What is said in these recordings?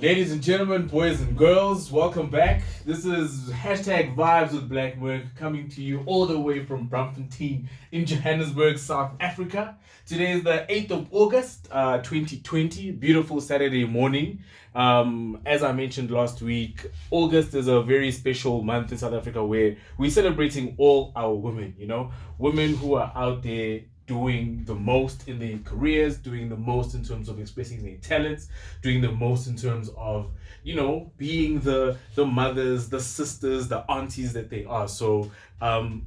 Ladies and gentlemen, boys and girls, welcome back. This is hashtag Vibes with Blak Merq coming to you all the way from Braamfontein in Johannesburg, South Africa. Today is the 8th of August, 2020. Beautiful Saturday morning. As I mentioned last week, August is a very special month in South Africa where we're celebrating all our women, women who are out there doing the most in their careers, doing the most in terms of expressing their talents, doing the most in terms of, being the mothers, the sisters, the aunties that they are. So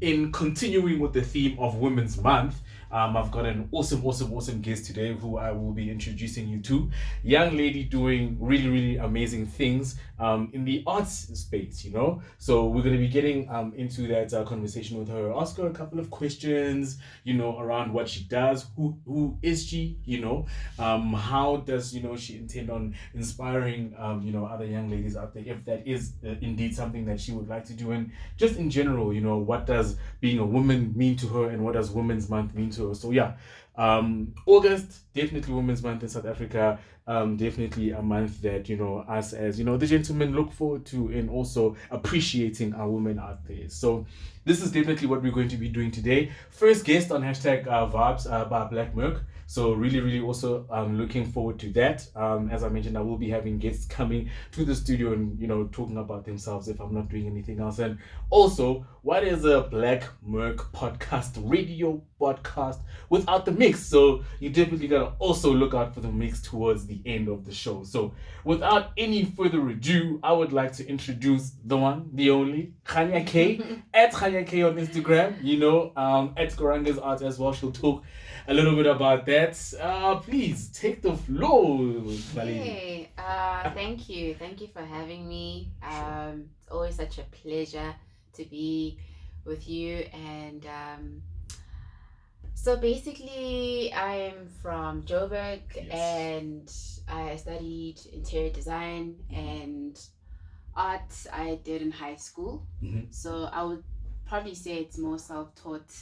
in continuing with the theme of Women's Month, I've got an awesome guest today who I will be introducing you to. Young lady doing really amazing things in the arts space, So we're going to be getting into that conversation with her, ask her a couple of questions, around what she does, who is she, how does, she intend on inspiring, other young ladies out there, if that is indeed something that she would like to do, and just in general, what does being a woman mean to her and what does Women's Month mean to her. So yeah, August, definitely Women's Month in South Africa, definitely a month that, us as, the gentlemen look forward to and also appreciating our women out there. So this is definitely what we're going to be doing today. First guest on hashtag Vibes by Blak Merq. So really also looking forward to that. As I mentioned, I will be having guests coming to the studio and, talking about themselves if I'm not doing anything else. And also, what is a Blak Merq podcast, radio podcast without the mix? So you definitely gotta also look out for the mix towards the end of the show. So without any further ado, I would like to introduce the one, the only, Khanya K, at Khanya K on Instagram, at Koranges Art as well. She'll talk a little bit about that. Please take the floor. Hey, thank you. Thank you for having me. It's always such a pleasure to be with you. And so basically, I'm from Joburg, Yes. and I studied interior design and art. I did in high school. Mhm. So I would probably say it's more self-taught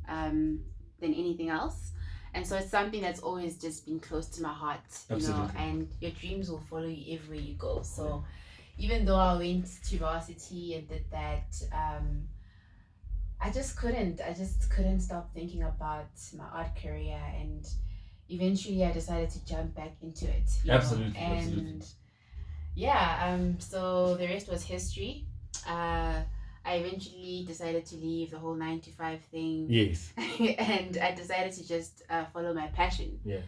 than anything else. And so it's something that's always just been close to my heart, Absolutely. and your dreams will follow you everywhere you go. So even though I went to varsity and did that, I just couldn't stop thinking about my art career, and eventually I decided to jump back into it. Absolutely. Yeah, so the rest was history. I eventually decided to leave the whole 9 to 5 thing. Yes. And I decided to just follow my passion. Yeah.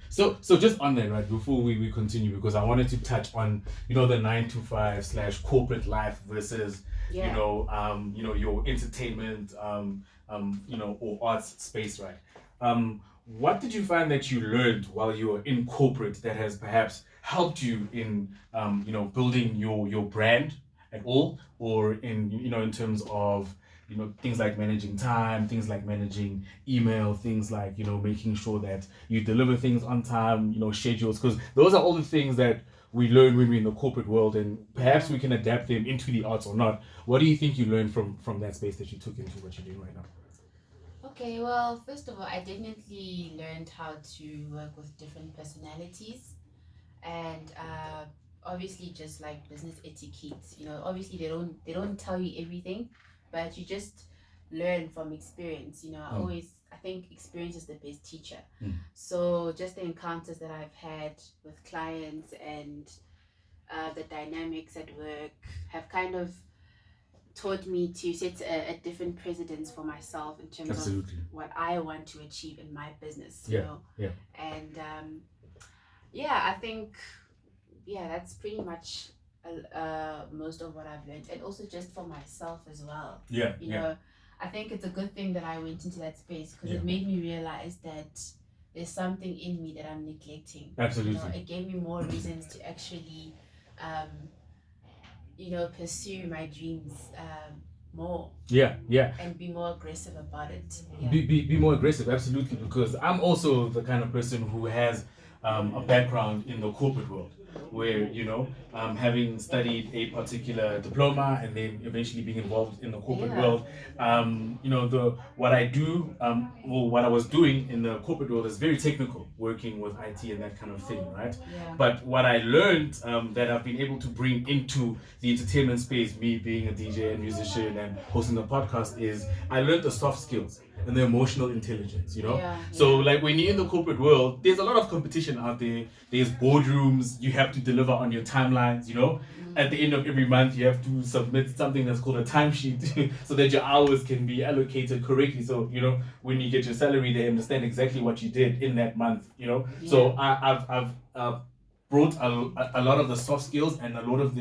So just on that, right, before we continue, because I wanted to touch on, the 9 to 5 / corporate life versus, yeah. Your entertainment, or arts space, right? What did you find that you learned while you were in corporate that has perhaps helped you in, building your brand at all, or in terms of, things like managing time, things like managing email, things like, making sure that you deliver things on time, schedules, because those are all the things that we learn when we're in the corporate world, and perhaps we can adapt them into the arts or not. What do you think you learned from that space that you took into what you're doing right now? Okay, well, first of all, I definitely learned how to work with different personalities, and obviously just like business etiquette. Obviously they don't tell you everything, but you just learn from experience. I think experience is the best teacher. So just the encounters that I've had with clients and the dynamics at work have kind of taught me to set a different precedence for myself in terms Absolutely. of what I want to achieve in my business. Yeah. And I think that's pretty much most of what I've learned, and also just for myself as well. I think it's a good thing that I went into that space, because it made me realize that there's something in me that I'm neglecting. Absolutely. It gave me more reasons to actually pursue my dreams more. And be more aggressive about it. Be more aggressive, absolutely, because I'm also the kind of person who has a background in the corporate world. where, having studied a particular diploma and then eventually being involved in the corporate Yeah. world, the what I do, or what I was doing in the corporate world is very technical, working with IT and that kind of thing, right? Yeah. But what I learned, that I've been able to bring into the entertainment space, me being a DJ and musician and hosting the podcast, is I learned the soft skills and the emotional intelligence, Yeah, So yeah. like when you're in the corporate world, there's a lot of competition out there. There's boardrooms, you have to deliver on your timelines, At the end of every month, you have to submit something that's called a timesheet so that your hours can be allocated correctly. So, when you get your salary, they understand exactly what you did in that month. So I've brought a lot of the soft skills and a lot of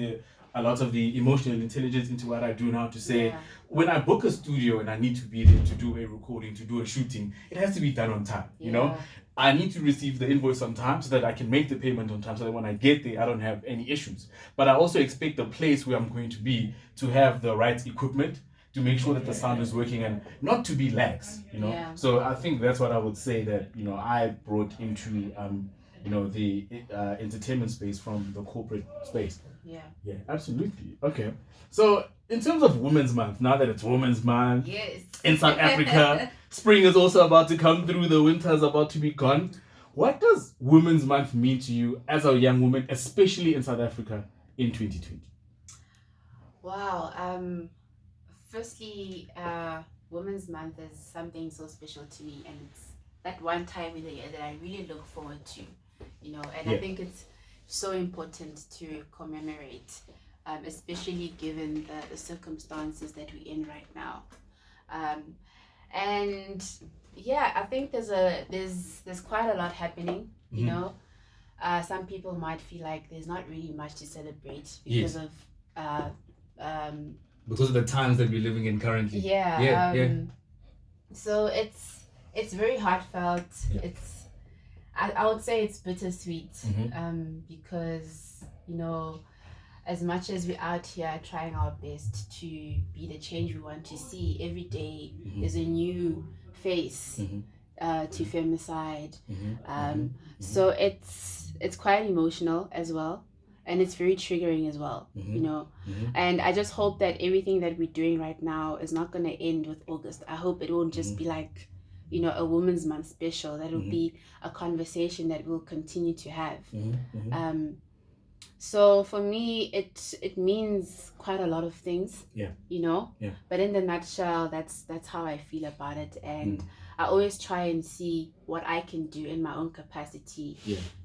the emotional intelligence into what I do now, to say, Yeah. when I book a studio and I need to be there to do a recording, to do a shooting, it has to be done on time. Yeah. I need to receive the invoice on time so that I can make the payment on time, so that when I get there, I don't have any issues. But I also expect the place where I'm going to be to have the right equipment, to make sure that the sound is working and not to be lax. Yeah. So I think that's what I would say that I brought into the entertainment space from the corporate space. Yeah, absolutely. Okay, so in terms of Women's Month, now that it's Women's Month, Yes. in South Africa, spring is also about to come through, the winter is about to be gone. What does Women's Month mean to you as a young woman, especially in South Africa in 2020? Wow. Firstly, Women's Month is something so special to me, and it's that one time in the year that I really look forward to, and I think it's so important to commemorate, especially given the circumstances that we're in right now. And yeah, I think there's quite a lot happening, some people might feel like there's not really much to celebrate because of because of the times that we're living in currently. So it's very heartfelt. I would say it's bittersweet, because as much as we're out here trying our best to be the change we want to see, every day there's a new face to femicide. So it's quite emotional as well, and it's very triggering as well, and I just hope that everything that we're doing right now is not going to end with August. I hope it won't just be like a Women's Month special. That will be a conversation that we'll continue to have. So for me, it means quite a lot of things. But in the nutshell, that's how I feel about it, and I always try and see what I can do in my own capacity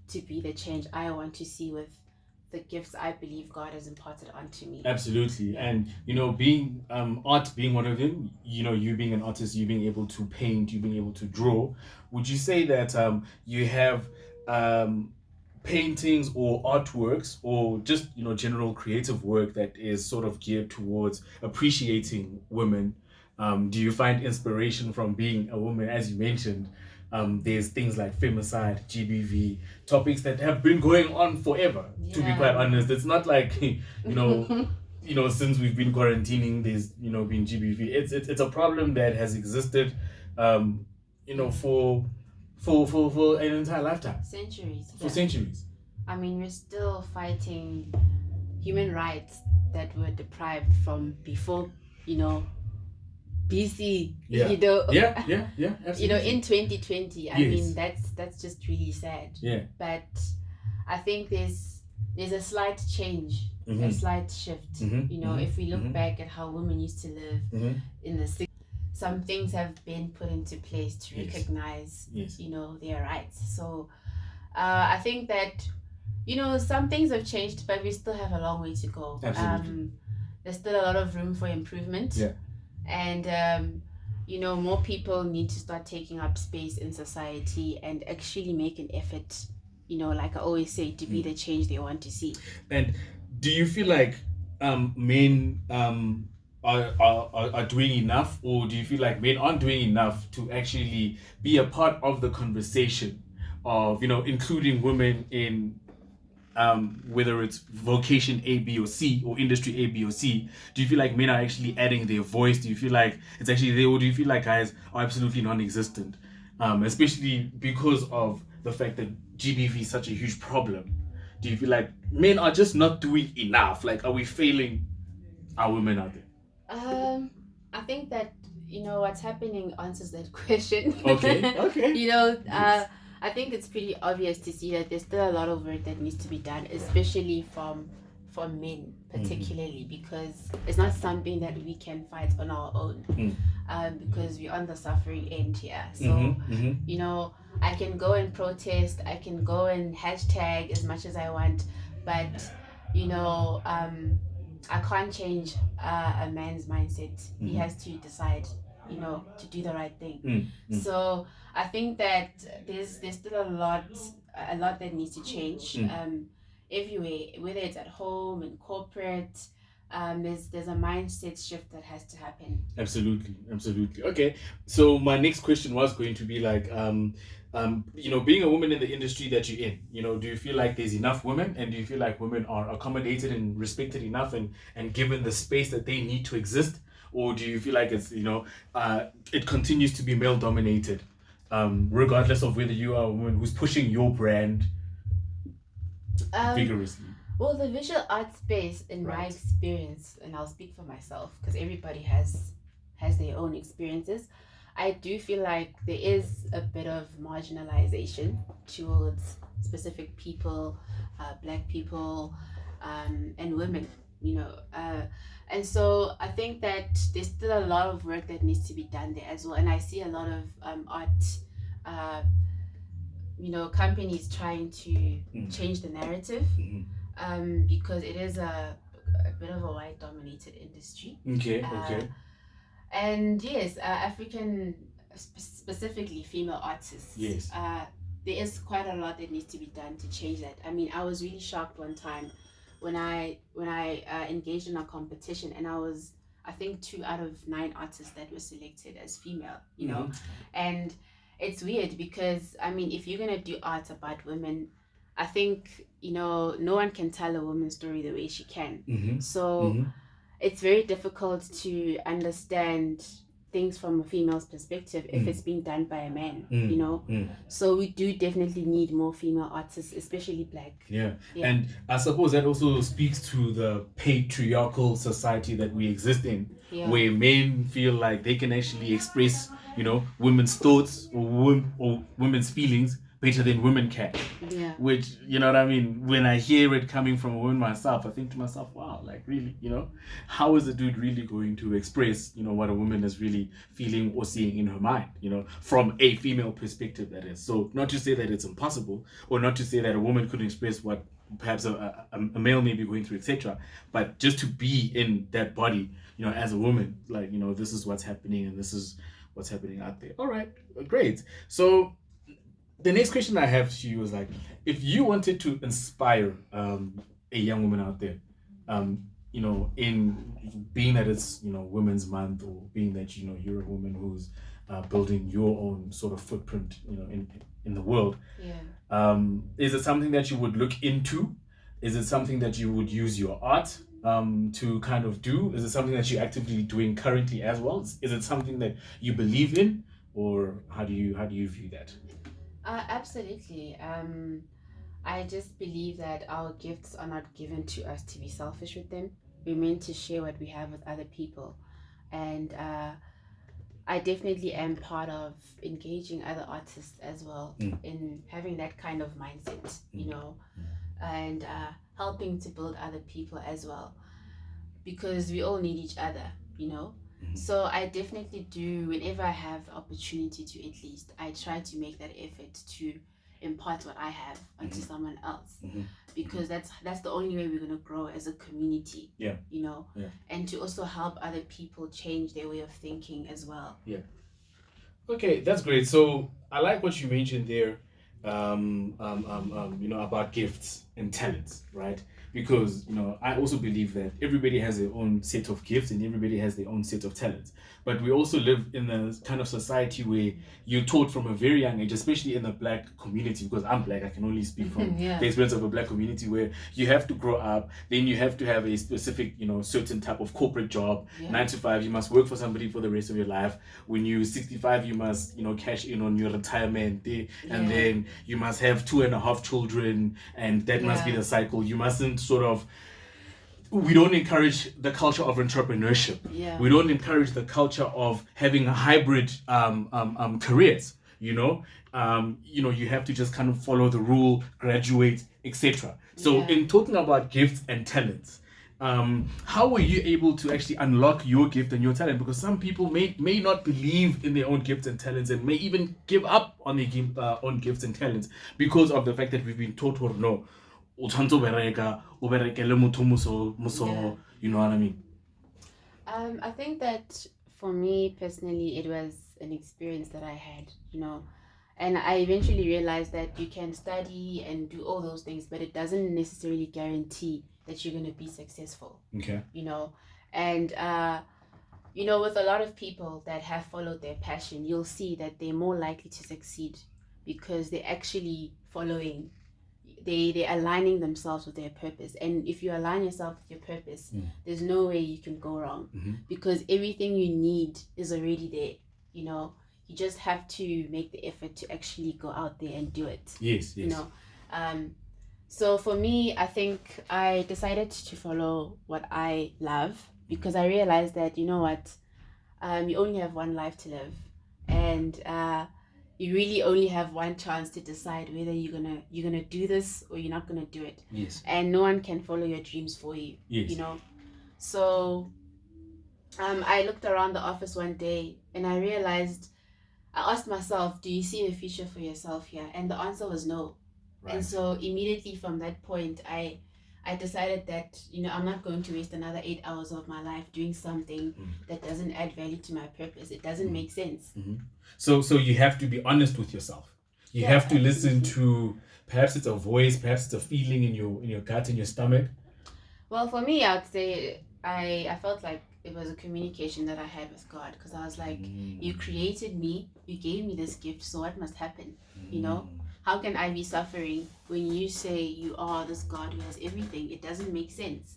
to be the change I want to see with the gifts I believe God has imparted onto me. Absolutely. And being art being one of them, you being an artist, you being able to paint, you being able to draw, would you say that you have paintings or artworks, or just general creative work that is sort of geared towards appreciating women? Do you find inspiration from being a woman? As you mentioned, there's things like femicide, GBV, topics that have been going on forever. To be quite honest, it's not like since we've been quarantining, there's been GBV. It's a problem that has existed for an entire lifetime. Centuries. I mean, we're still fighting human rights that were deprived from before, BC. Absolutely. In 2020. I mean, that's just really sad. But I think there's a slight change, a slight shift. If we look back at how women used to live in the 60s, some things have been put into place to recognize, their rights. So I think that, some things have changed, but we still have a long way to go. Absolutely. There's still a lot of room for improvement. And, more people need to start taking up space in society and actually make an effort, like I always say, to be the change they want to see. And do you feel like men are doing enough, or do you feel like men aren't doing enough to actually be a part of the conversation of including women in whether it's vocation A, B, or C, or industry A, B, or C? Do you feel like men are actually adding their voice? Do you feel like it's actually there, or do you feel like guys are absolutely non-existent, especially because of the fact that GBV is such a huge problem? Do you feel like men are just not doing enough? Like, are we failing our women out there? I think that what's happening answers that question. Okay, okay. Yes. I think it's pretty obvious to see that there's still a lot of work that needs to be done, especially from men, particularly because it's not something that we can fight on our own. Because we're on the suffering end here. So I can go and protest, I can go and hashtag as much as I want, but I can't change a man's mindset. He has to decide, to do the right thing. So I think that there's still a lot that needs to change. Everywhere, whether it's at home, in corporate, there's a mindset shift that has to happen. Absolutely. Okay. So my next question was going to be like, being a woman in the industry that you're in, do you feel like there's enough women, and do you feel like women are accommodated and respected enough and given the space that they need to exist? Or do you feel like it's, it continues to be male dominated, regardless of whether you are a woman who's pushing your brand vigorously? Well, the visual art space, in my experience, and I'll speak for myself because everybody has their own experiences, I do feel like there is a bit of marginalization towards specific people, Black people, and women, and so I think that there's still a lot of work that needs to be done there as well. And I see a lot of art, companies trying to change the narrative, because it is a bit of a white dominated industry. Okay. And yes, African, specifically female artists. Yes. There is quite a lot that needs to be done to change that. I mean, I was really shocked one time when I engaged in a competition, and I think 2 out of 9 artists that were selected as female. And it's weird because, I mean, if you're gonna do art about women, I think no one can tell a woman's story the way she can. So it's very difficult to understand things from a female's perspective if it's being done by a man. So we do definitely need more female artists, especially Black. Yeah. And I suppose that also speaks to the patriarchal society that we exist in, where men feel like they can actually express women's thoughts or women's feelings better than women can. Yeah. Which, you know what I mean? When I hear it coming from a woman myself, I think to myself, wow, like really, how is a dude really going to express, what a woman is really feeling or seeing in her mind, from a female perspective, that is. So not to say that it's impossible, or not to say that a woman couldn't express what perhaps a male may be going through, etc. But just to be in that body, as a woman, like, this is what's happening and this is what's happening out there. All right, great. So the next question I have to you is like, if you wanted to inspire a young woman out there, in being that it's Women's Month, or being that you're a woman who's building your own sort of footprint, in the world. Yeah. Is it something that you would look into? Is it something that you would use your art to kind of do? Is it something that you're actively doing currently as well? Is it something that you believe in, or how do you view that? Absolutely. I just believe that our gifts are not given to us to be selfish with them. We're meant to share what we have with other people. And I definitely am part of engaging other artists as well in having that kind of mindset, and helping to build other people as well. Because we all need each other. So I definitely do, whenever I have the opportunity to, at least, I try to make that effort to impart what I have onto someone else. Because that's the only way we're going to grow as a community. Yeah. And to also help other people change their way of thinking as well. Yeah. Okay, that's great. So I like what you mentioned there, about gifts and talents, right? Because I also believe that everybody has their own set of gifts and everybody has their own set of talents. But we also live in a kind of society where you're taught from a very young age, especially in the Black community, because I'm Black, I can only speak from the experience of a Black community, where you have to grow up, then you have to have a specific, certain type of corporate job, 9 to 5, you must work for somebody for the rest of your life. When you're 65, you must, cash in on your retirement, and then you must have 2.5 children, and that That must be Yeah. the cycle. You mustn't sort of. We don't encourage the culture of entrepreneurship. Yeah. We don't encourage the culture of having a hybrid careers. You have to just kind of follow the rule, graduate, etc. So, Yeah. in talking about gifts and talents, how were you able to actually unlock your gift and your talent? Because some people may not believe in their own gifts and talents, and may even give up on their own gifts and talents because of the fact that we've been taught, or no, o tshwanetse o bereka, o berekele motho moso, Yeah. you know what I mean? I think that for me personally, it was an experience that I had, and I eventually realized that you can study and do all those things, but it doesn't necessarily guarantee that you're going to be successful. Okay. And with a lot of people that have followed their passion, you'll see that they're more likely to succeed because they're actually following. They're aligning themselves with their purpose, and if you align yourself with your purpose, there's no way you can go wrong, because everything you need is already there. You just have to make the effort to actually go out there and do it. Yes. So for me, I think I decided to follow what I love, because I realized that you only have one life to live, and you really only have one chance to decide whether you're gonna do this or you're not gonna do it. Yes. And no one can follow your dreams for you. Yes. So I looked around the office one day and I asked myself, do you see a future for yourself here? And the answer was no. Right. And so immediately from that point, I decided that I'm not going to waste another 8 hours of my life doing something that doesn't add value to my purpose. It doesn't make sense. So you have to be honest with yourself. You have to listen to, perhaps it's a voice, perhaps it's a feeling in your gut, in your stomach. Well, for me, I would say I felt like it was a communication that I had with God, because I was like, you created me, you gave me this gift, so what must happen? How can I be suffering when you say you are this God who has everything? It doesn't make sense.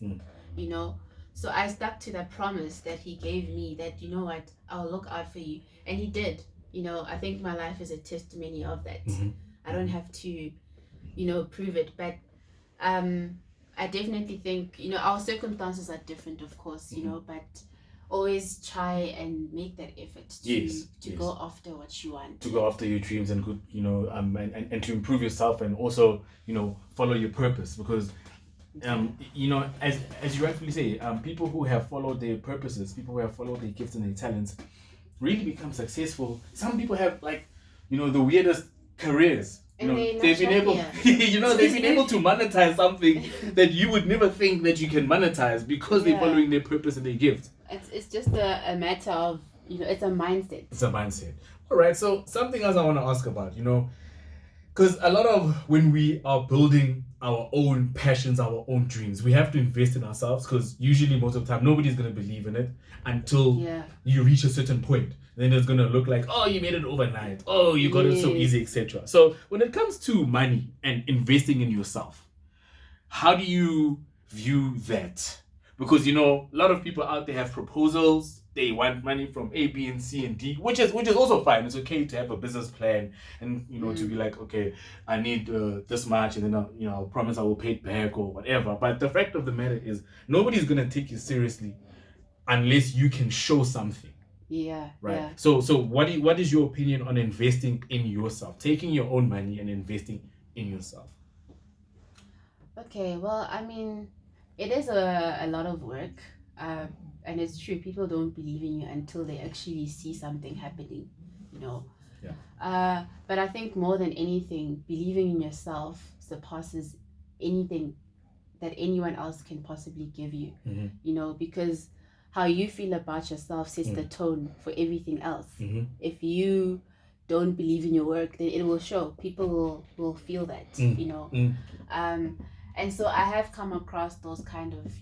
So I stuck to that promise that he gave me, that I'll look out for you, and he did. I think my life is a testimony of that. I don't have to prove it, but I definitely think our circumstances are different, of course, but always try and make that effort to go after what you want, to go after your dreams, and good and to improve yourself, and also follow your purpose, because as you rightfully say, people who have followed their purposes, people who have followed their gifts and their talents, really become successful. Some people have the weirdest careers. They've been able they've been able to monetize something that you would never think that you can monetize, because they're following their purpose and their gift. It's just a matter of it's a mindset. It's a mindset. All right, so something else I want to ask about, because a lot of when we are building our own passions, our own dreams, we have to invest in ourselves, because usually most of the time nobody's going to believe in it until you reach a certain point. Then it's going to look like, oh, you made it overnight, oh, you got it so easy, etc. So when it comes to money and investing in yourself, how do you view that? Because a lot of people out there have proposals. They want money from A, B, and C, and D, which is also fine. It's okay to have a business plan, and to be like, okay, I need this much, and then I'll promise I will pay it back or whatever. But the fact of the matter is, nobody's gonna take you seriously unless you can show something. Yeah. Right. Yeah. So what is your opinion on investing in yourself, taking your own money and investing in yourself? Okay. Well, I mean, it is a lot of work. And it's true, people don't believe in you until they actually see something happening, but I think more than anything, believing in yourself surpasses anything that anyone else can possibly give you, because how you feel about yourself sets the tone for everything else. If you don't believe in your work, then it will show. People will feel that. And so I have come across those kind of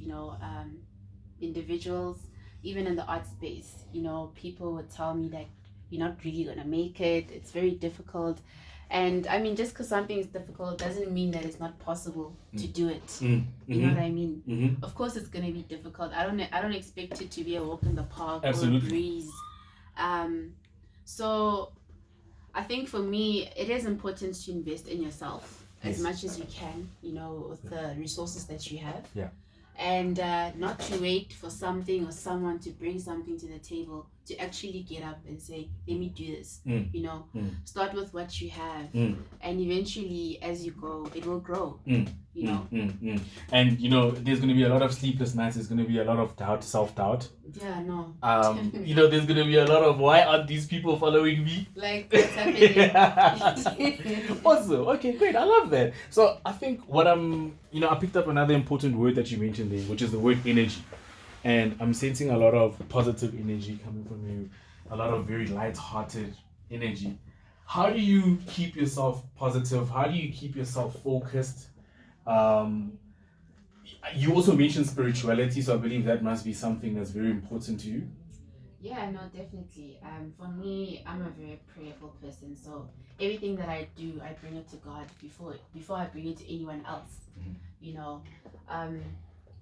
individuals, even in the art space. People would tell me that you're not really gonna make it, it's very difficult. And I mean, just because something is difficult doesn't mean that it's not possible to do it. You know what I mean? Of course it's gonna be difficult. I don't expect it to be a walk in the park. Absolutely. Or a breeze. So I think for me, it is important to invest in yourself. as much as you can, with the resources that you have. Yeah. And not to wait for something or someone to bring something to the table, to actually get up and say, let me do this. Start with what you have, and eventually as you go it will grow. And there's going to be a lot of sleepless nights, there's going to be a lot of self-doubt. There's going to be a lot of, why aren't these people following me, like what's happening? Also, okay, great, I love that. So I think what I picked up another important word that you mentioned there, which is the word energy. And I'm sensing a lot of positive energy coming from you, a lot of very light-hearted energy. How do you keep yourself positive? How do you keep yourself focused? You also mentioned spirituality, so I believe that must be something that's very important to you. Yeah, no, definitely. For me, I'm a very prayerful person, so everything that I do, I bring it to God before I bring it to anyone else.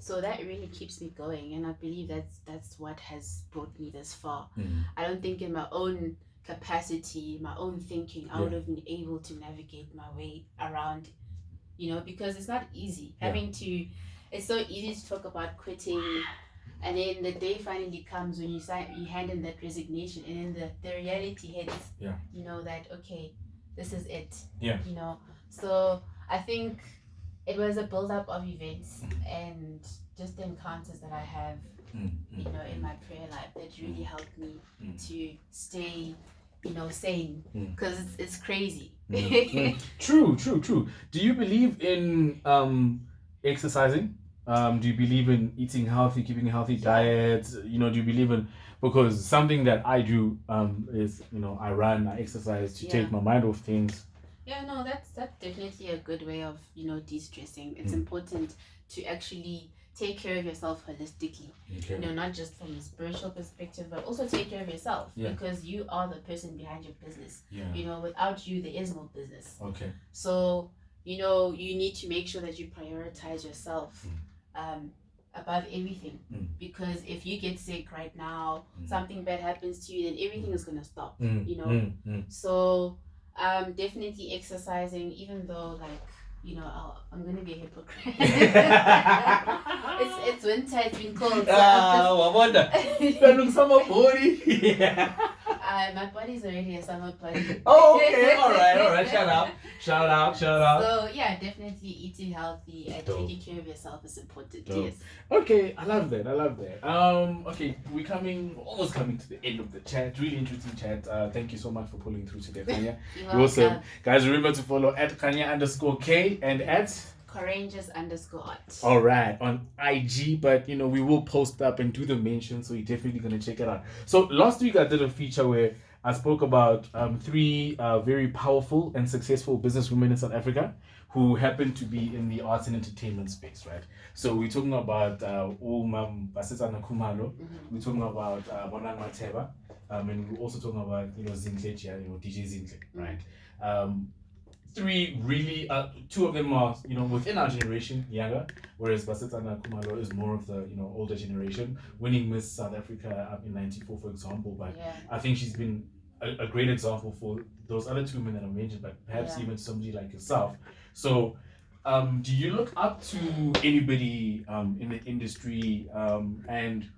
So that really keeps me going, and I believe that's what has brought me this far. I don't think in my own capacity, my own thinking, I would have been able to navigate my way around, because it's not easy. It's so easy to talk about quitting, and then the day finally comes when you hand in that resignation, and then the reality hits. That okay, this is it. So I think it was a build-up of events and just the encounters that I have, in my prayer life that really helped me to stay, sane, because it's crazy. True. Do you believe in exercising? Do you believe in eating healthy, keeping a healthy diet? Do you believe in, because something that I do is, I run, I exercise to take my mind off things. Yeah, no, that's definitely a good way of, de-stressing. It's important to actually take care of yourself holistically. Not just from a spiritual perspective, but also take care of yourself, because you are the person behind your business. Without you, there is no business. Okay. So, you need to make sure that you prioritize yourself above everything, because if you get sick right now, something bad happens to you, then everything is going to stop. So definitely exercising, even though I'm gonna be a hypocrite. It's winter, it's been cold. So I wonder. Summer body. my body's already a summer body. Oh, okay, all right. Shout out. So yeah, definitely eating healthy and taking care of yourself is important. Yes. Okay, I love that. Okay, we're almost coming to the end of the chat. Really interesting chat. Thank you so much for pulling through today, Kanya. You're awesome. Guys, remember to follow at Kanya_K and at Koranges _art. All right, on IG, but we will post up and do the mention, so you're definitely gonna check it out. So last week I did a feature where I spoke about 3 very powerful and successful businesswomen in South Africa who happen to be in the arts and entertainment space, right? So we're talking about Basetsana Khumalo, we're talking about Bonang Mateba, and we're also talking about Zinhle, DJ Zinhle, right? 3 really, 2 of them are within our generation, younger, whereas Basetsana Khumalo is more of the older generation, winning Miss South Africa in '94, for example. But I think she's been a great example for those other 2 women that I mentioned, but perhaps even somebody like yourself. So do you look up to anybody in the industry, and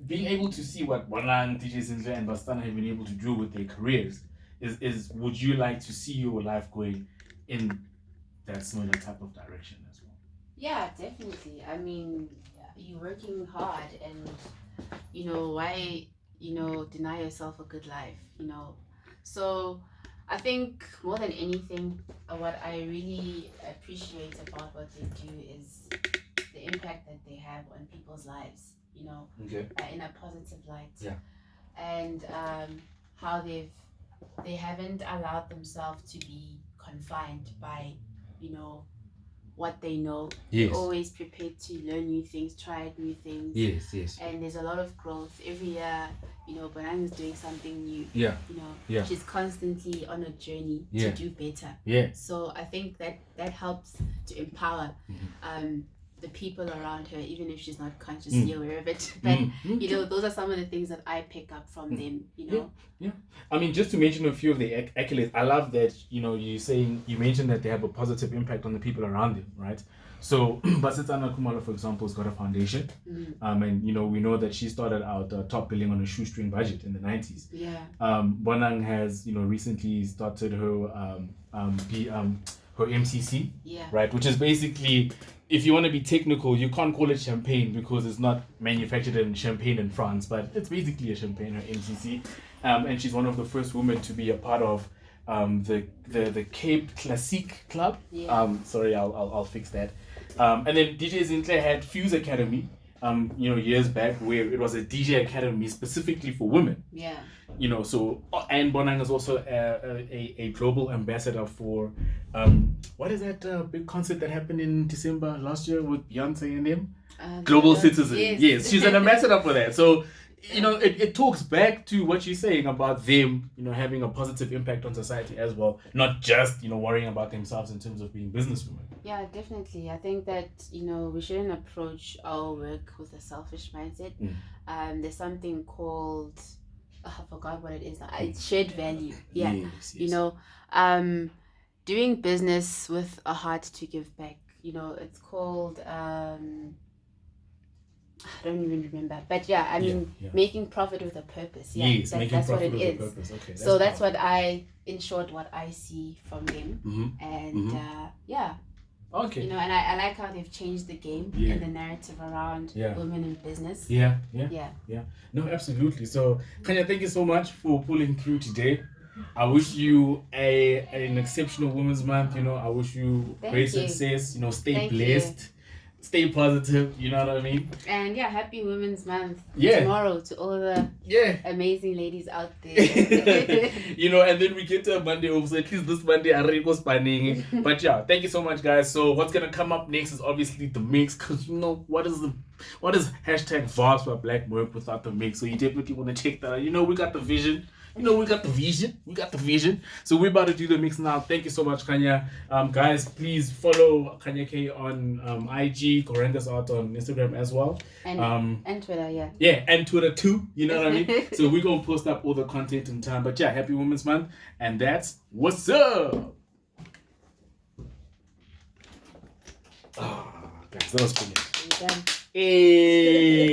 being able to see what Bonang, DJ Zinhle and Bastana have been able to do with their careers, is would you like to see your life going in that similar type of direction as well? Yeah, definitely. I mean, you're working hard, and why deny yourself a good life? So I think more than anything, what I really appreciate about what they do is the impact that they have on people's lives, in a positive light. And how they haven't allowed themselves to be confined by what they know. They're always prepared to learn new things, try new things. And there's a lot of growth every year. Bonang is doing something new. She's constantly on a journey to do better. So I think that helps to empower the people around her, even if she's not consciously aware of it. But you know, those are some of the things that I pick up from them. You know. Yeah. I mean, just to mention a few of the accolades, I love that you mentioned that they have a positive impact on the people around them, right? So, Basetsana Kumalo, for example, has got a foundation, and you know we know that she started out top billing on a shoestring budget in the 90s. Yeah. Bonang has recently started her her MCC, right, which is basically, if you want to be technical, you can't call it champagne because it's not manufactured in Champagne in France, but it's basically a champagne, her MCC, and she's one of the first women to be a part of the Cape Classique Club. Sorry, I'll fix that. And then DJ Zintle had Fuse Academy, years back, where it was a DJ academy specifically for women. Yeah. So, and Bonang is also a global ambassador for what is that big concert that happened in December last year with Beyonce and them? Global Citizen. Yes, she's an ambassador for that. So, it talks back to what you're saying about them, having a positive impact on society as well, not just, worrying about themselves in terms of being businesswomen. Yeah, definitely. I think that, we shouldn't approach our work with a selfish mindset. There's something called, I forgot what it is now. It's shared value. Yeah. Yes. Doing business with a heart to give back. It's called, I don't even remember, but yeah, I mean, making profit with a purpose. Yeah, yes, that's what it is. Okay, that's what in short, what I see from them, and yeah. Okay. And I like how they've changed the game and the narrative around women in business. Yeah. No, absolutely. So, Kanya, thank you so much for pulling through today. I wish you an exceptional Women's Month. I wish you great success. Stay blessed. Stay positive, you know what I mean? And happy Women's Month tomorrow to all the amazing ladies out there. And then we get to a Monday off, so at least this Monday I already was spanning. But thank you so much, guys. So what's gonna come up next is obviously the mix, because what is hashtag Vibes by Blak Merq without the mix? So you definitely want to check that out. We got the vision. We got the vision. So we're about to do the mix now. Thank you so much, Kanya. Guys, please follow Kanya K on IG, Koranges Art on Instagram as well. And Twitter, Yeah, and Twitter too. You know what I mean? So we're going to post up all the content in time. But happy Women's Month. And that's what's up. Guys, that was finished. Done. Hey.